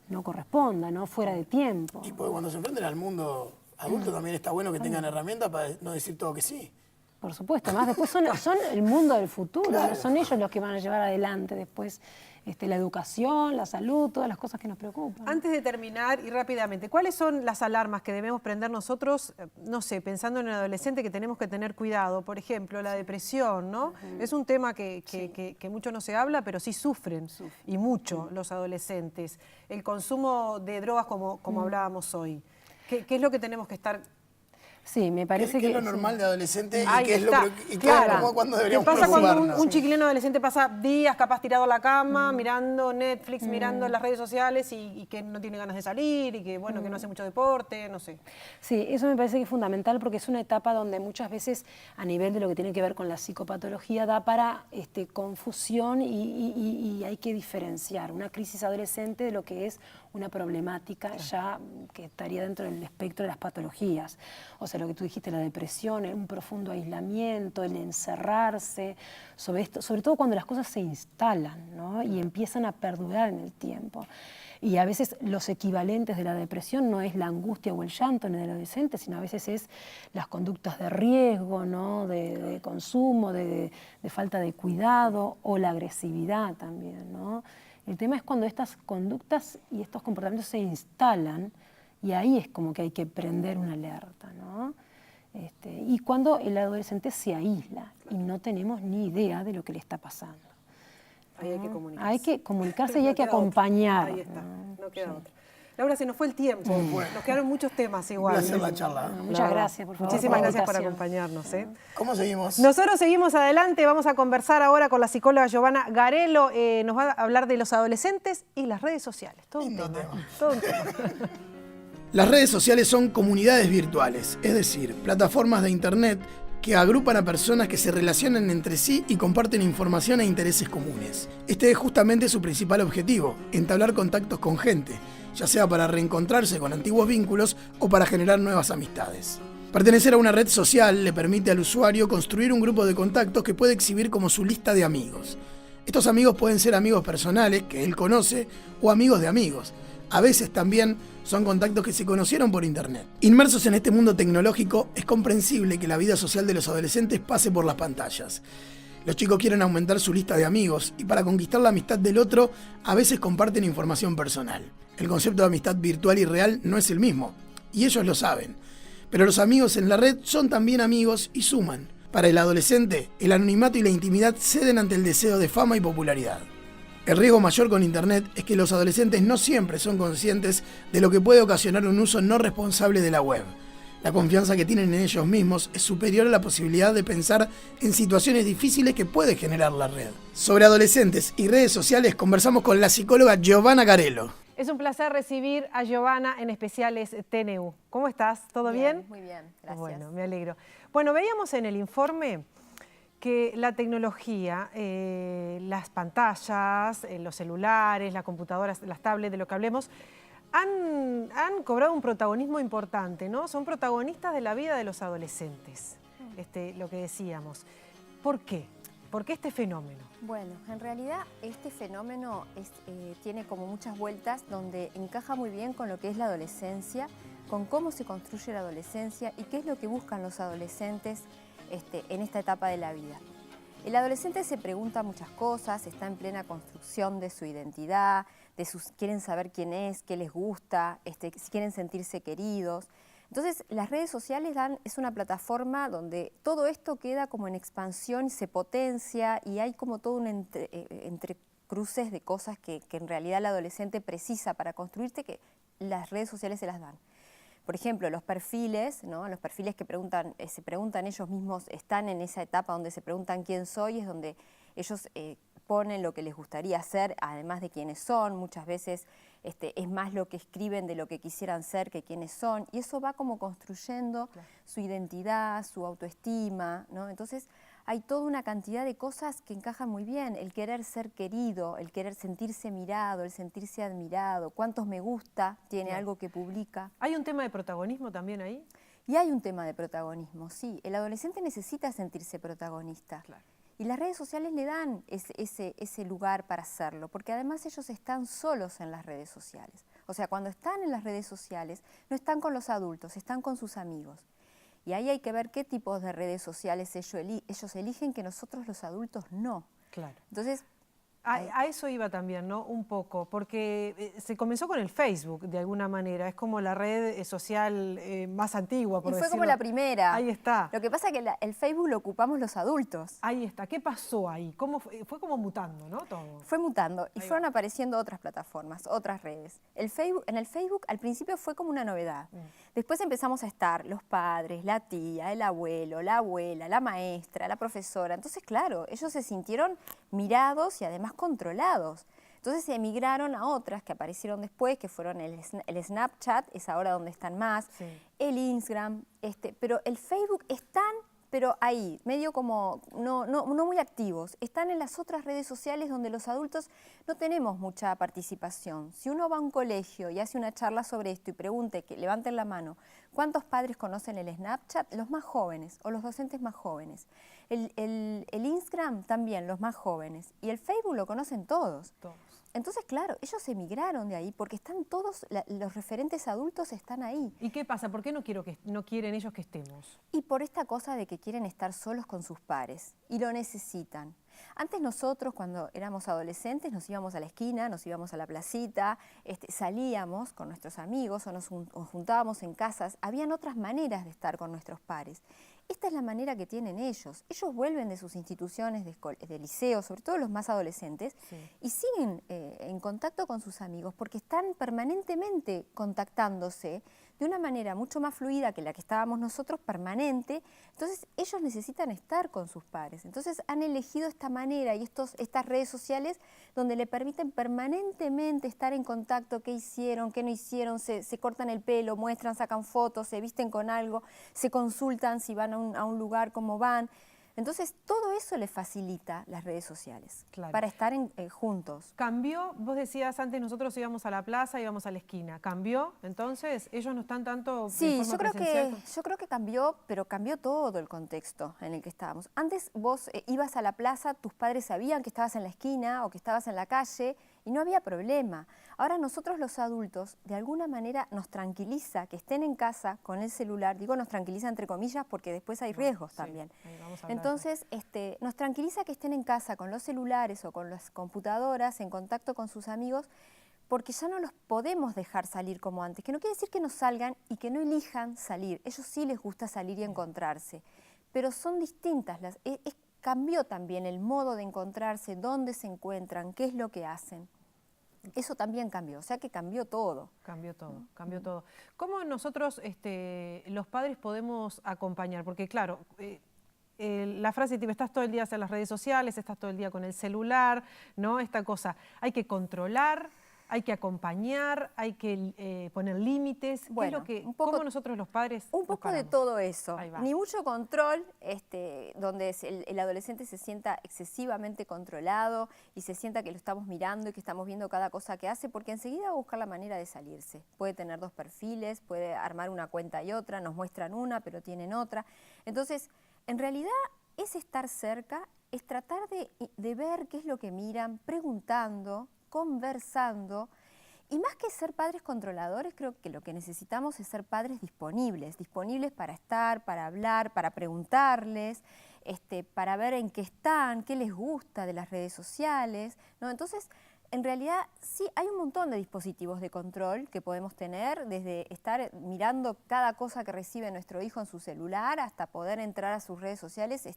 no corresponda, ¿no? Fuera de tiempo. Y porque cuando se enfrenten al mundo adulto también está bueno que tengan herramientas para no decir todo que sí. Por supuesto, además después son el mundo del futuro, Claro. ¿no? Son ellos los que van a llevar adelante después la educación, la salud, todas las cosas que nos preocupan. Antes de terminar y rápidamente, ¿cuáles son las alarmas que debemos prender nosotros, no sé, pensando en el adolescente que tenemos que tener cuidado? Por ejemplo, la depresión, ¿no? Es un tema que mucho no se habla, pero sí sufren y mucho los adolescentes. El consumo de drogas como hablábamos hoy. ¿Qué es lo que tenemos que estar... Sí, me parece ¿Qué es que... lo normal de adolescente Ahí y qué es lo está, claro. ¿Cuándo deberíamos ¿Qué pasa cuando preocuparnos? un chiquilino adolescente pasa días capaz tirado a la cama, mirando Netflix, mirando las redes sociales y que no tiene ganas de salir y que, bueno, que no hace mucho deporte, no sé? Sí, eso me parece que es fundamental porque es una etapa donde muchas veces a nivel de lo que tiene que ver con la psicopatología da para confusión y hay que diferenciar una crisis adolescente de lo que es una problemática ya que estaría dentro del espectro de las patologías. O sea, lo que tú dijiste, la depresión, un profundo aislamiento, el encerrarse, sobre todo cuando las cosas se instalan, ¿no? Y empiezan a perdurar en el tiempo. Y a veces los equivalentes de la depresión no es la angustia o el llanto en el adolescente, sino a veces es las conductas de riesgo, ¿no? de consumo, de falta de cuidado o la agresividad también, ¿no? El tema es cuando estas conductas y estos comportamientos se instalan y ahí es como que hay que prender una alerta, ¿no? Y cuando el adolescente se aísla y no tenemos ni idea de lo que le está pasando. Ahí hay que comunicarse. Hay que comunicarse y hay que queda otra. acompañar. Ahí está, no queda otra. Laura, se nos fue el tiempo. Nos quedaron muchos temas igual. Un placer la charla. Muchas gracias, por favor. Muchísimas por la gracias por invitación. acompañarnos. ¿Cómo seguimos? Nosotros seguimos adelante, vamos a conversar ahora con la psicóloga Giovanna Garelo. Nos va a hablar de los adolescentes y las redes sociales. Todo un Lindo tema. tema. Todo un tema. Las redes sociales son comunidades virtuales, es decir, plataformas de internet que agrupan a personas que se relacionan entre sí y comparten información e intereses comunes. Este es justamente su principal objetivo, entablar contactos con gente, ya sea para reencontrarse con antiguos vínculos o para generar nuevas amistades. Pertenecer a una red social le permite al usuario construir un grupo de contactos que puede exhibir como su lista de amigos. Estos amigos pueden ser amigos personales que él conoce o amigos de amigos. A veces también son contactos que se conocieron por internet. Inmersos en este mundo tecnológico, es comprensible que la vida social de los adolescentes pase por las pantallas. Los chicos quieren aumentar su lista de amigos y para conquistar la amistad del otro, a veces comparten información personal. El concepto de amistad virtual y real no es el mismo, y ellos lo saben. Pero los amigos en la red son también amigos y suman. Para el adolescente, el anonimato y la intimidad ceden ante el deseo de fama y popularidad. El riesgo mayor con Internet es que los adolescentes no siempre son conscientes de lo que puede ocasionar un uso no responsable de la web. La confianza que tienen en ellos mismos es superior a la posibilidad de pensar en situaciones difíciles que puede generar la red. Sobre adolescentes y redes sociales conversamos con la psicóloga Giovanna Garelo. Es un placer recibir a Giovanna en Especiales TNU. ¿Cómo estás? ¿Todo bien? Muy bien, gracias. Bueno, me alegro. Bueno, veíamos en el informe que la tecnología, las pantallas, los celulares, las computadoras, las tablets, de lo que hablemos, han cobrado un protagonismo importante, ¿no? Son protagonistas de la vida de los adolescentes, lo que decíamos. ¿Por qué? ¿Por qué este fenómeno? Bueno, en realidad este fenómeno tiene como muchas vueltas donde encaja muy bien con lo que es la adolescencia, con cómo se construye la adolescencia y qué es lo que buscan los adolescentes en esta etapa de la vida. El adolescente se pregunta muchas cosas, está en plena construcción de su identidad, quieren saber quién es, qué les gusta, si quieren sentirse queridos. Entonces, las redes sociales es una plataforma donde todo esto queda como en expansión y se potencia y hay como todo un entrecruces de cosas que en realidad el adolescente precisa para construirte, que las redes sociales se las dan. Por ejemplo, los perfiles, ¿no? Los perfiles que se preguntan ellos mismos, están en esa etapa donde se preguntan quién soy, es donde ellos ponen lo que les gustaría ser, además de quiénes son. Muchas veces es más lo que escriben de lo que quisieran ser que quiénes son, y eso va como construyendo su identidad, su autoestima, ¿no? Entonces hay toda una cantidad de cosas que encajan muy bien, el querer ser querido, el querer sentirse mirado, el sentirse admirado, cuántos me gusta tiene algo que publica. ¿Hay un tema de protagonismo también ahí? Y hay un tema de protagonismo, sí. El adolescente necesita sentirse protagonista. Claro. Y las redes sociales le dan ese lugar para hacerlo, porque además ellos están solos en las redes sociales. O sea, cuando están en las redes sociales, no están con los adultos, están con sus amigos. Y ahí hay que ver qué tipos de redes sociales ellos eligen que nosotros los adultos no. Claro. Entonces, a eso iba también, ¿no? Un poco, porque se comenzó con el Facebook, de alguna manera. Es como la red social más antigua, por y fue decirlo. como la primera. Ahí está. Lo que pasa es que el Facebook lo ocupamos los adultos. Ahí está. ¿Qué pasó ahí? ¿Cómo fue como mutando, ¿no? Todo. Fue mutando y Ahí fueron apareciendo otras plataformas, otras redes. En el Facebook al principio fue como una novedad. Después empezamos a estar los padres, la tía, el abuelo, la abuela, la maestra, la profesora. Entonces, claro, ellos se sintieron mirados y además controlados. Entonces se emigraron a otras que aparecieron después, que fueron el Snapchat, es ahora donde están más, Sí. el Instagram, pero el Facebook están, pero ahí, medio como no muy activos. Están en las otras redes sociales donde los adultos no tenemos mucha participación. Si uno va a un colegio y hace una charla sobre esto y pregunte, que levanten la mano, ¿cuántos padres conocen el Snapchat? Los más jóvenes o los docentes más jóvenes. El Instagram también, los más jóvenes. Y el Facebook lo conocen todos. Entonces, claro, ellos emigraron de ahí porque están todos, los referentes adultos están ahí. ¿Y qué pasa? ¿Por qué no quieren ellos que estemos? Y por esta cosa de que quieren estar solos con sus pares y lo necesitan. Antes nosotros, cuando éramos adolescentes, nos íbamos a la esquina, nos íbamos a la placita, salíamos con nuestros amigos o nos juntábamos en casas. Habían otras maneras de estar con nuestros pares. Esta es la manera que tienen ellos. Ellos vuelven de sus instituciones de liceo, sobre todo los más adolescentes, sí, y siguen en contacto con sus amigos porque están permanentemente contactándose de una manera mucho más fluida que la que estábamos nosotros, permanente. Entonces ellos necesitan estar con sus pares. Entonces han elegido esta manera y estas redes sociales donde le permiten permanentemente estar en contacto, qué hicieron, qué no hicieron, se cortan el pelo, muestran, sacan fotos, se visten con algo, se consultan si van a un lugar, cómo van. Entonces, todo eso les facilita las redes sociales, claro, para estar juntos. ¿Cambió? Vos decías antes, nosotros íbamos a la plaza, íbamos a la esquina. ¿Cambió? Entonces, ellos no están tanto sí, de forma presencial. Yo creo que cambió, pero cambió todo el contexto en el que estábamos. Antes vos ibas a la plaza, tus padres sabían que estabas en la esquina o que estabas en la calle y no había problema. Ahora nosotros los adultos, de alguna manera nos tranquiliza que estén en casa con el celular. Digo, nos tranquiliza entre comillas porque después hay riesgos también. Entonces, nos tranquiliza que estén en casa con los celulares o con las computadoras, en contacto con sus amigos, porque ya no los podemos dejar salir como antes. Que no quiere decir que no salgan y que no elijan salir. Ellos sí les gusta salir y encontrarse, pero son distintas. Cambió también el modo de encontrarse, dónde se encuentran, qué es lo que hacen. Eso también cambió, o sea que cambió todo. Cambió todo, cambió todo. ¿Cómo nosotros, los padres, podemos acompañar? Porque claro, la frase tipo, estás todo el día en las redes sociales, estás todo el día con el celular, ¿no? Esta cosa, hay que controlar, hay que acompañar, hay que poner límites. Bueno, ¿cómo nosotros los padres un poco de todo eso. Ni mucho control, donde el adolescente se sienta excesivamente controlado y se sienta que lo estamos mirando y que estamos viendo cada cosa que hace, porque enseguida va a buscar la manera de salirse. Puede tener dos perfiles, puede armar una cuenta y otra, nos muestran una, pero tienen otra. Entonces, en realidad es estar cerca, es tratar de ver qué es lo que miran, preguntando, conversando Y más que ser padres controladores, creo que lo que necesitamos es ser padres disponibles para estar, para hablar, para preguntarles, para ver en qué están, qué les gusta de las redes sociales, ¿no? Entonces, en realidad sí hay un montón de dispositivos de control que podemos tener, desde estar mirando cada cosa que recibe nuestro hijo en su celular hasta poder entrar a sus redes sociales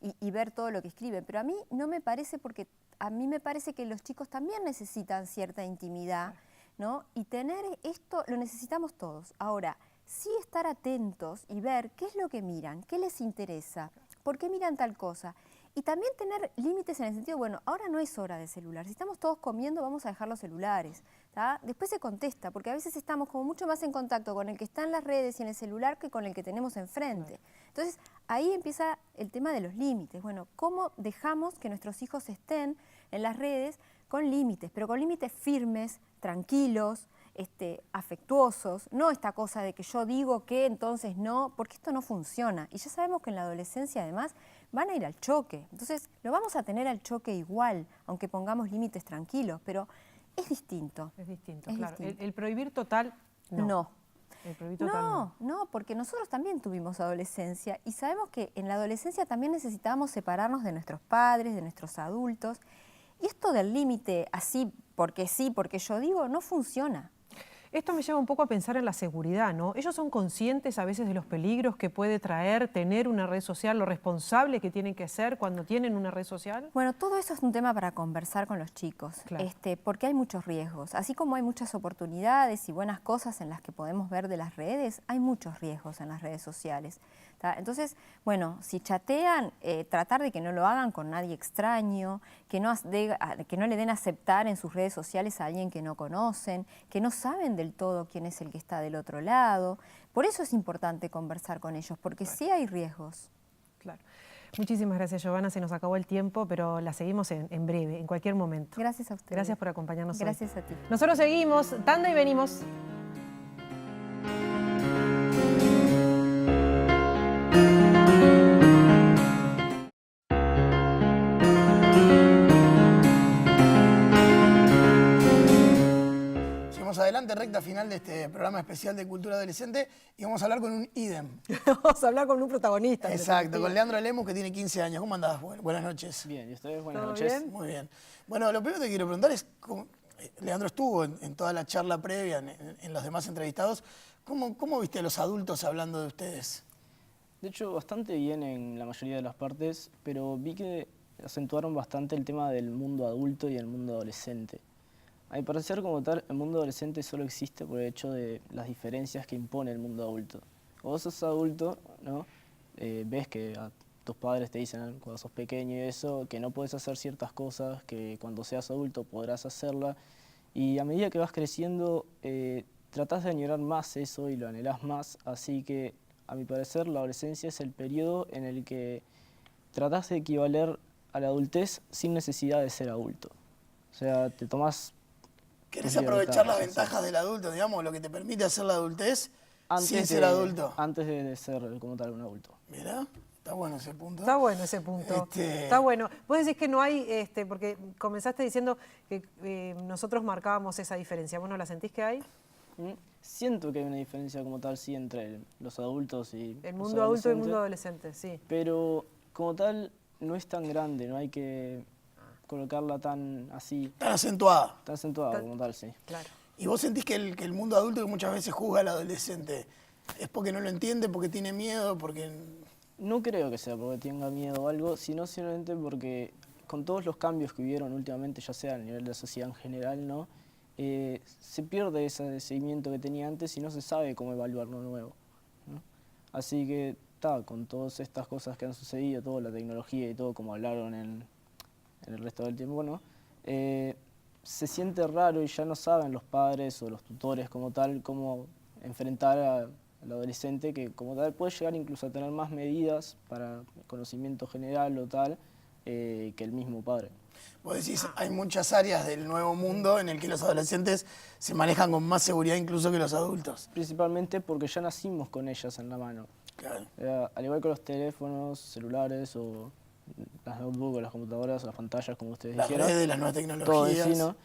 y ver todo lo que escriben. Pero a mí no me parece, porque a mí me parece que los chicos también necesitan cierta intimidad, ¿no? Y tener esto lo necesitamos todos. Ahora, sí estar atentos y ver qué es lo que miran, qué les interesa, por qué miran tal cosa. Y también tener límites en el sentido, bueno, ahora no es hora de celular. Si estamos todos comiendo, vamos a dejar los celulares, ¿tá? Después se contesta, porque a veces estamos como mucho más en contacto con el que está en las redes y en el celular que con el que tenemos enfrente. Entonces, ahí empieza el tema de los límites. Bueno, ¿cómo dejamos que nuestros hijos estén en las redes con límites, pero con límites firmes, tranquilos, afectuosos, no esta cosa de que yo digo que entonces no, porque esto no funciona. Y ya sabemos que en la adolescencia además van a ir al choque. Entonces lo vamos a tener al choque igual, aunque pongamos límites tranquilos, pero es distinto. Es distinto, Es claro. distinto. El prohibir total, no. No. El prohibir total, no. No, porque nosotros también tuvimos adolescencia y sabemos que en la adolescencia también necesitábamos separarnos de nuestros padres, de nuestros adultos. Y esto del límite así, porque sí, porque yo digo, no funciona. Esto me lleva un poco a pensar en la seguridad, ¿no? Ellos son conscientes a veces de los peligros que puede traer tener una red social, lo responsable que tienen que ser cuando tienen una red social. Bueno, todo eso es un tema para conversar con los chicos, Claro. porque hay muchos riesgos. Así como hay muchas oportunidades y buenas cosas en las que podemos ver de las redes, hay muchos riesgos en las redes sociales. ¿Tá? Entonces, bueno, si chatean, tratar de que no lo hagan con nadie extraño, que no le den a aceptar en sus redes sociales a alguien que no conocen, que no saben del todo quién es el que está del otro lado. Por eso es importante conversar con ellos, porque sí hay riesgos. Claro. Muchísimas gracias, Giovanna. Se nos acabó el tiempo, pero la seguimos en breve, en cualquier momento. Gracias a ustedes. Gracias por acompañarnos hoy. Gracias a ti. Nosotros seguimos, tanda y venimos. Seguimos adelante, recta final de este programa especial de Cultura Adolescente y vamos a hablar con un idem. Vamos a hablar con un protagonista. Exacto, con Leandro Lemus, que tiene 15 años. ¿Cómo andás? Buenas noches. Bien, ¿y ustedes? Buenas ¿Todo noches. bien? Muy bien. Bueno, lo primero que te quiero preguntar es, Leandro estuvo en toda la charla previa, en los demás entrevistados, ¿cómo viste a los adultos hablando de ustedes? De hecho, bastante bien en la mayoría de las partes, pero vi que acentuaron bastante el tema del mundo adulto y el mundo adolescente. A mi parecer, como tal, el mundo adolescente solo existe por el hecho de las diferencias que impone el mundo adulto. Cuando vos sos adulto, ¿no? Ves que a tus padres te dicen cuando sos pequeño y eso, que no puedes hacer ciertas cosas, que cuando seas adulto podrás hacerlas. Y a medida que vas creciendo, tratás de añorar más eso y lo anhelás más. Así que, a mi parecer, la adolescencia es el periodo en el que tratás de equivaler a la adultez sin necesidad de ser adulto. O sea, te tomás... ¿Querés aprovechar las ventajas del adulto, digamos, lo que te permite hacer la adultez sin ser adulto? Antes de ser como tal un adulto. Mirá, está bueno ese punto. Está bueno ese punto. Está bueno. Vos decís que no hay, porque comenzaste diciendo que nosotros marcábamos esa diferencia. ¿Vos no la sentís que hay? Siento que hay una diferencia como tal, sí, entre los adultos y El los mundo adulto y el adolescentes, mundo adolescente, sí. pero como tal no es tan grande, no hay que colocarla tan así, Tan acentuada. tan acentuada como tal, sí. Claro. ¿Y vos sentís que el mundo adulto que muchas veces juzga al adolescente es porque no lo entiende, porque tiene miedo, porque... No creo que sea porque tenga miedo o algo, sino simplemente porque con todos los cambios que hubieron últimamente, ya sea a nivel de la sociedad en general, ¿no? Se pierde ese seguimiento que tenía antes y no se sabe cómo evaluar lo nuevo, ¿no? Así que, con todas estas cosas que han sucedido, toda la tecnología y todo, como hablaron en el resto del tiempo, ¿no? Se siente raro y ya no saben los padres o los tutores como tal cómo enfrentar al adolescente, que como tal puede llegar incluso a tener más medidas para conocimiento general o tal que el mismo padre. Vos decís, hay muchas áreas del nuevo mundo en el que los adolescentes se manejan con más seguridad incluso que los adultos. Principalmente porque ya nacimos con ellas en la mano. Claro. Al igual que los teléfonos, celulares o las notebooks, las computadoras, las pantallas, como ustedes Las dijeron. redes, las nuevas Todo en tecnologías. sí, ¿no?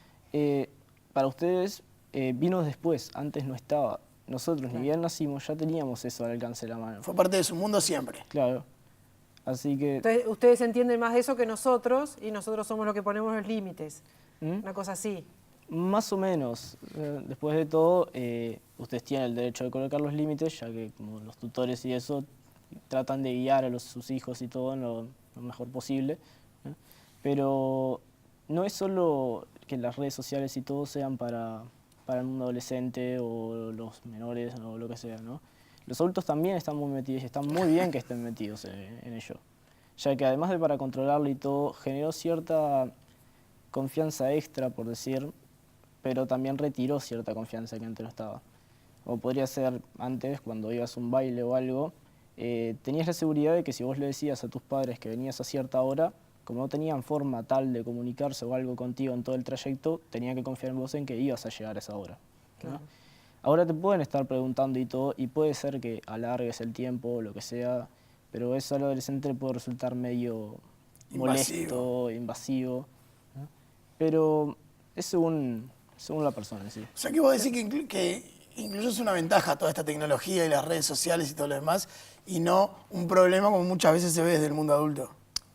Para ustedes vino después, antes no estaba. Nosotros, ni bien nacimos, ya teníamos eso al alcance de la mano. Fue parte de su mundo siempre. Claro. Así que... Entonces, ustedes entienden más de eso que nosotros y nosotros somos los que ponemos los límites. Una cosa así. Más o menos. Después de todo, ustedes tienen el derecho de colocar los límites, ya que como los tutores y eso tratan de guiar a sus hijos y todo en lo mejor posible, ¿no? Pero no es solo que las redes sociales y todo sean para el mundo adolescente o los menores o lo que sea, ¿no? Los adultos también están muy metidos y están muy bien que estén metidos en ello, ya que además de para controlarlo y todo, generó cierta confianza extra, por decir, pero también retiró cierta confianza que antes no estaba. O podría ser antes, cuando ibas a un baile o algo, tenías la seguridad de que si vos le decías a tus padres que venías a cierta hora, como no tenían forma tal de comunicarse o algo contigo en todo el trayecto, tenían que confiar en vos en que ibas a llegar a esa hora, ¿no? Claro. Ahora te pueden estar preguntando y todo, y puede ser que alargues el tiempo o lo que sea, pero eso al adolescente le puede resultar medio molesto, invasivo, ¿no? Pero es según la persona, sí. O sea que vos decís que incluso es una ventaja toda esta tecnología y las redes sociales y todo lo demás, y no un problema como muchas veces se ve desde el mundo adulto.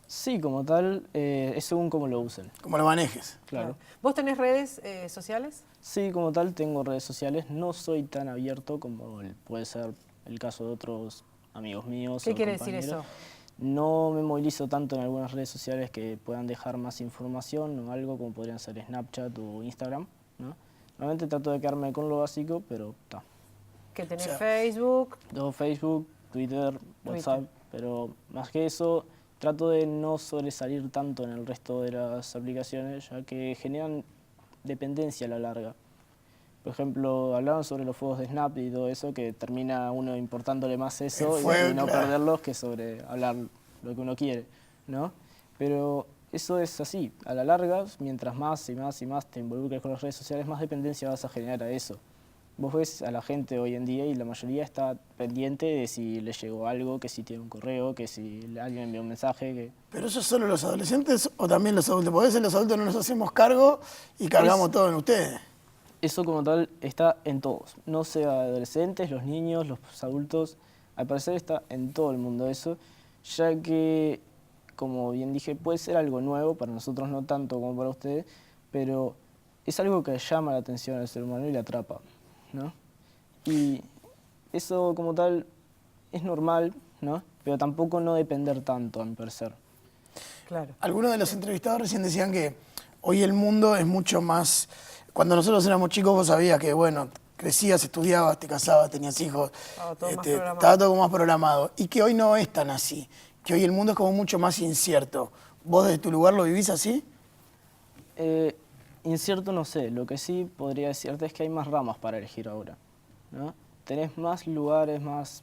Sí, como tal, es según cómo lo usen. Como lo manejes. Claro. ¿Vos tenés redes sociales? Sí, como tal, tengo redes sociales. No soy tan abierto como puede ser el caso de otros amigos míos. ¿Qué o quiere decir compañeros. eso? No me movilizo tanto en algunas redes sociales que puedan dejar más información o algo, como podrían ser Snapchat o Instagram, ¿no? Normalmente trato de quedarme con lo básico, pero está. Que tenés O sea, Facebook. Tengo Facebook, Twitter, WhatsApp, pero más que eso, trato de no sobresalir tanto en el resto de las aplicaciones, ya que generan dependencia a la larga. Por ejemplo, hablaban sobre los fuegos de Snap y todo eso, que termina uno importándole más eso y no perderlos que sobre hablar lo que uno quiere, ¿no? Pero eso es así, a la larga, mientras más y más y más te involucres con las redes sociales, más dependencia vas a generar a eso. Vos ves a la gente hoy en día y la mayoría está pendiente de si le llegó algo, que si tiene un correo, que si alguien envió un mensaje. Que... ¿Pero eso es solo los adolescentes o también los adultos? Porque a veces los adultos no nos hacemos cargo y cargamos todo en ustedes. Eso como tal está en todos, no sea adolescentes, los niños, los adultos, al parecer está en todo el mundo eso, ya que, como bien dije, puede ser algo nuevo, para nosotros no tanto como para ustedes, pero es algo que llama la atención al ser humano y le atrapa, ¿no? Y eso como tal es normal, ¿no? Pero tampoco no depender tanto, a mi parecer. Claro. Algunos de los entrevistados recién decían que hoy el mundo es mucho más... Cuando nosotros éramos chicos vos sabías que, bueno, crecías, estudiabas, te casabas, tenías hijos, estaba todo más programado. Y que hoy no es tan así, que hoy el mundo es como mucho más incierto. ¿Vos desde tu lugar lo vivís así? Incierto no sé, lo que sí podría decirte es que hay más ramas para elegir ahora, ¿no? Tenés más lugares, más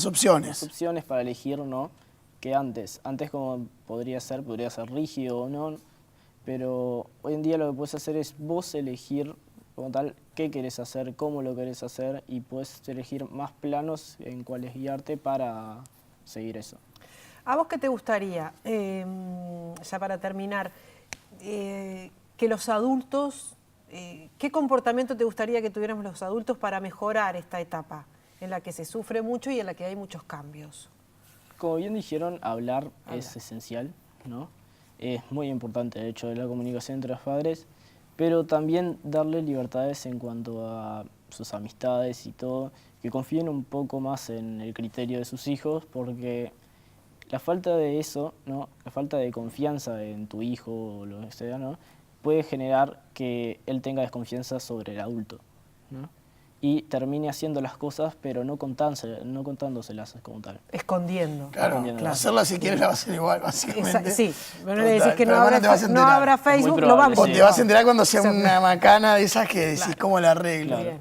opciones. Más opciones para elegir, ¿no? Que antes. Antes como podría ser rígido o no, pero hoy en día lo que puedes hacer es vos elegir como tal qué querés hacer, cómo lo querés hacer y puedes elegir más planos en cuáles guiarte para seguir eso. ¿A vos qué te gustaría, ya para terminar, que los adultos, qué comportamiento te gustaría que tuviéramos los adultos para mejorar esta etapa en la que se sufre mucho y en la que hay muchos cambios? Como bien dijeron, hablar es esencial, ¿no? Es muy importante el hecho de la comunicación entre los padres, pero también darle libertades en cuanto a sus amistades y todo, que confíen un poco más en el criterio de sus hijos, porque la falta de eso, ¿no? La falta de confianza en tu hijo o lo que sea, ¿no? Puede generar que él tenga desconfianza sobre el adulto, ¿no? Y termine haciendo las cosas, pero no contándoselas como tal. Escondiendo. Claro, hacerla si quieres la vas a hacer igual, básicamente. Sí, pero no le decís que no abra Facebook, lo vamos. O te vas a enterar cuando sea una macana de esas que decís cómo la arreglo. Claro.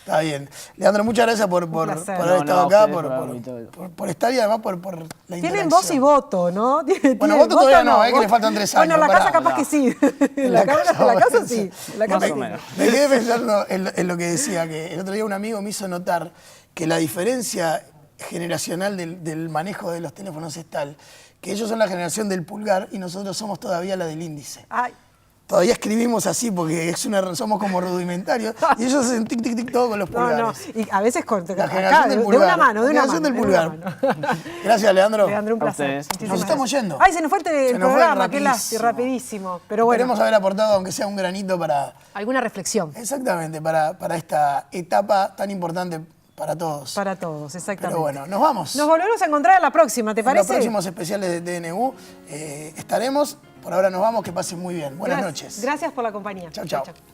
Está bien. Leandro, muchas gracias por haber estado acá, por estar y además por la interacción. Tienen voz y voto, ¿no? Bueno, voto todavía no, que le faltan 3 años. Bueno, en la casa capaz que sí. En la casa sí. Me quedé pensando en lo que decía, que el otro día un amigo me hizo notar que la diferencia generacional del manejo de los teléfonos es tal, que ellos son la generación del pulgar y nosotros somos todavía la del índice. Ay. todavía escribimos así porque somos como rudimentarios y ellos hacen tic, tic, tic todo con los pulgares. Y a veces con La acá, generación del pulgar. de una mano, La generación del pulgar. Gracias, Leandro. Leandro, un placer. ustedes. Muchísimas Nos estamos gracias. yendo. Ay, se nos fue el Se nos fue programa, qué lástima, rapidísimo. Pero bueno, Esperemos haber aportado, aunque sea un granito, para... alguna reflexión. Exactamente, para esta etapa tan importante para todos. Para todos, exactamente. Pero bueno, nos vamos. Nos volvemos a encontrar a la próxima, ¿te En parece? los próximos especiales de TNU estaremos. Por ahora nos vamos, que pasen muy bien. Buenas noches. Gracias por la compañía. Chau, chau. Chau, chau.